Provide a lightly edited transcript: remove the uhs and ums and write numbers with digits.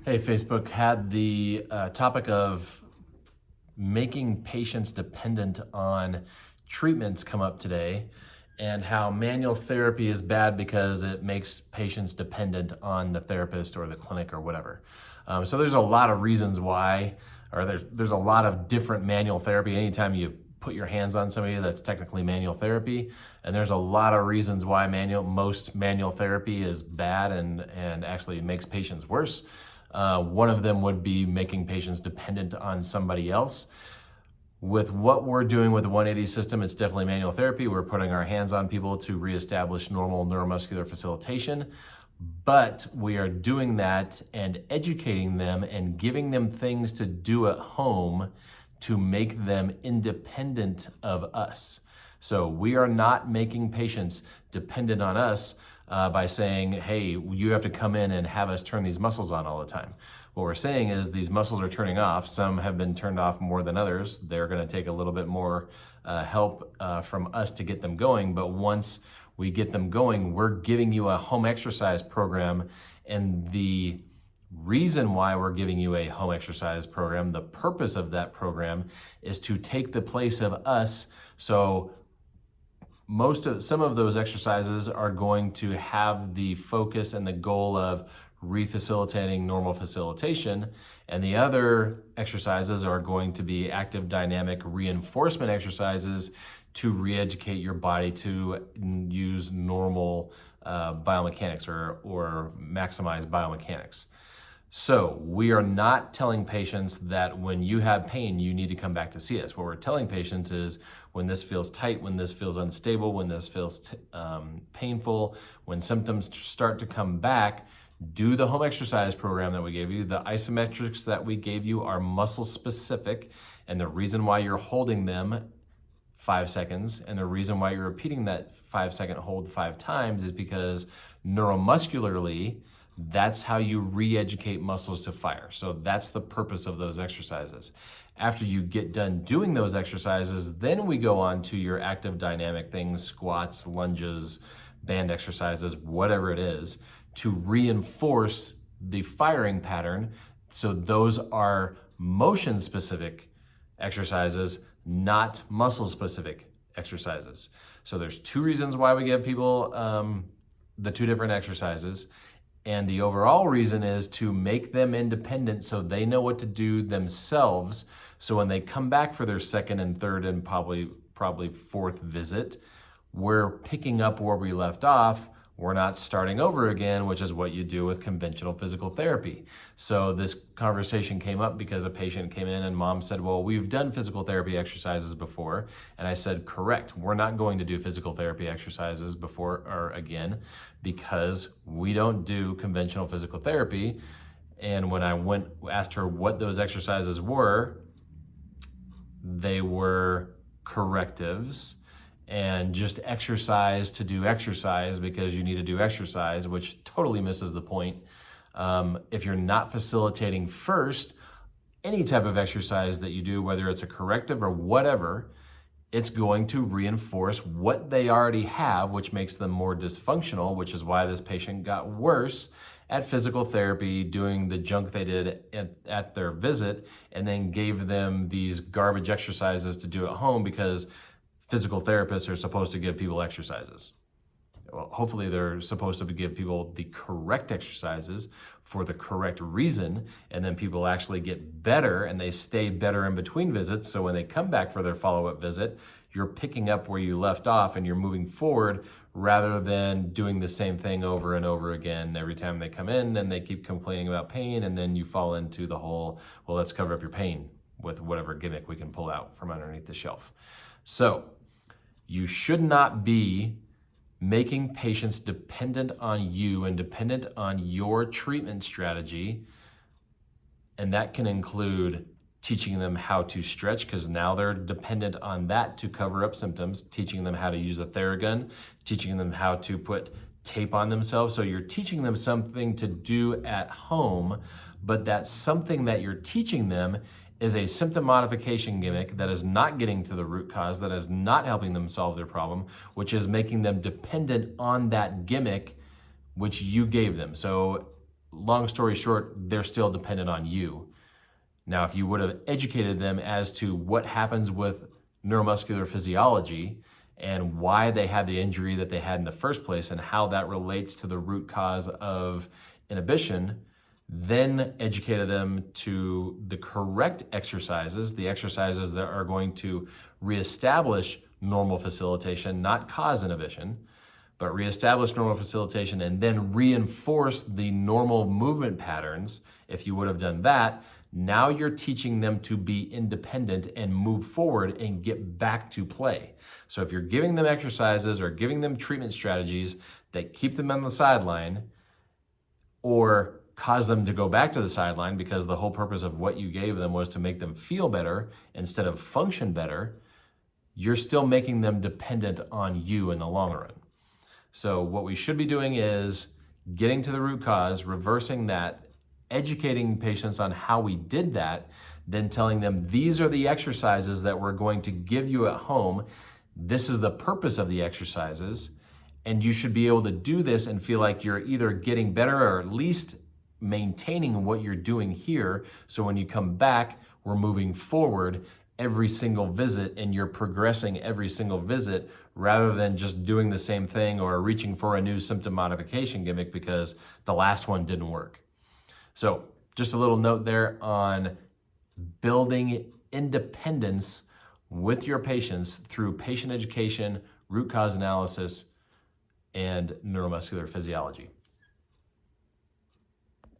Hey, Facebook had the topic of making patients dependent on treatments come up today, and how manual therapy is bad because it makes patients dependent on the therapist or the clinic or whatever. So there's a lot of reasons why, or there's a lot of different manual therapy. Anytime you put your hands on somebody, that's technically manual therapy, and there's a lot of reasons why most manual therapy is bad and actually makes patients worse. One of them would be making patients dependent on somebody else. With what we're doing with the 180 system, it's definitely manual therapy. We're putting our hands on people to reestablish normal neuromuscular facilitation, but we are doing that and educating them and giving them things to do at home to make them independent of us. So we are not making patients dependent on us by saying, hey, you have to come in and have us turn these muscles on all the time. What we're saying is these muscles are turning off. Some have been turned off more than others. They're going to take a little bit more help from us to get them going. But once we get them going, we're giving you a home exercise program. And the reason why we're giving you a home exercise program, the purpose of that program is to take the place of us. So some of those exercises are going to have the focus and the goal of refacilitating normal facilitation, and the other exercises are going to be active dynamic reinforcement exercises to re-educate your body to use normal biomechanics or maximize biomechanics. So we are not telling patients that when you have pain, you need to come back to see us. What we're telling patients is when this feels tight, when this feels unstable, when this feels painful, when symptoms start to come back, do the home exercise program that we gave you. The isometrics that we gave you are muscle specific, and the reason why you're holding them 5 seconds and the reason why you're repeating that 5-second hold 5 times is because neuromuscularly, that's how you re-educate muscles to fire. So that's the purpose of those exercises. After you get done doing those exercises, then we go on to your active dynamic things, squats, lunges, band exercises, whatever it is, to reinforce the firing pattern. So those are motion specific exercises, not muscle specific exercises. So there's 2 reasons why we give people the 2 different exercises. And the overall reason is to make them independent so they know what to do themselves. So when they come back for their 2nd and 3rd and probably 4th visit, we're picking up where we left off. We're not starting over again, which is what you do with conventional physical therapy. So this conversation came up because a patient came in and mom said, well, we've done physical therapy exercises before. And I said, correct, we're not going to do physical therapy exercises before or again because we don't do conventional physical therapy. And when I asked her what those exercises were, they were correctives and just exercise to do exercise because you need to do exercise, which totally misses the point. If you're not facilitating first, any type of exercise that you do, whether it's a corrective or whatever, it's going to reinforce what they already have, which makes them more dysfunctional, which is why this patient got worse at physical therapy, doing the junk they did at their visit, and then gave them these garbage exercises to do at home because physical therapists are supposed to give people exercises. Well, hopefully they're supposed to give people the correct exercises for the correct reason, and then people actually get better and they stay better in between visits. So when they come back for their follow-up visit, you're picking up where you left off and you're moving forward rather than doing the same thing over and over again every time they come in and they keep complaining about pain, and then you fall into the whole, well, let's cover up your pain with whatever gimmick we can pull out from underneath the shelf. So you should not be making patients dependent on you and dependent on your treatment strategy. And that can include teaching them how to stretch, because now they're dependent on that to cover up symptoms, teaching them how to use a Theragun, teaching them how to put tape on themselves. So you're teaching them something to do at home, but that something that you're teaching them is a symptom modification gimmick that is not getting to the root cause, that is not helping them solve their problem, which is making them dependent on that gimmick which you gave them. So long story short, they're still dependent on you. Now, if you would have educated them as to what happens with neuromuscular physiology and why they had the injury that they had in the first place and how that relates to the root cause of inhibition, then educated them to the correct exercises, the exercises that are going to reestablish normal facilitation, not cause inhibition, but reestablish normal facilitation and then reinforce the normal movement patterns. If you would have done that, now you're teaching them to be independent and move forward and get back to play. So if you're giving them exercises or giving them treatment strategies that keep them on the sideline or cause them to go back to the sideline because the whole purpose of what you gave them was to make them feel better instead of function better, you're still making them dependent on you in the long run. So what we should be doing is getting to the root cause, reversing that, educating patients on how we did that, then telling them these are the exercises that we're going to give you at home. This is the purpose of the exercises, and you should be able to do this and feel like you're either getting better or at least maintaining what you're doing here. So when you come back, we're moving forward every single visit and you're progressing every single visit rather than just doing the same thing or reaching for a new symptom modification gimmick because the last one didn't work. So just a little note there on building independence with your patients through patient education, root cause analysis, and neuromuscular physiology.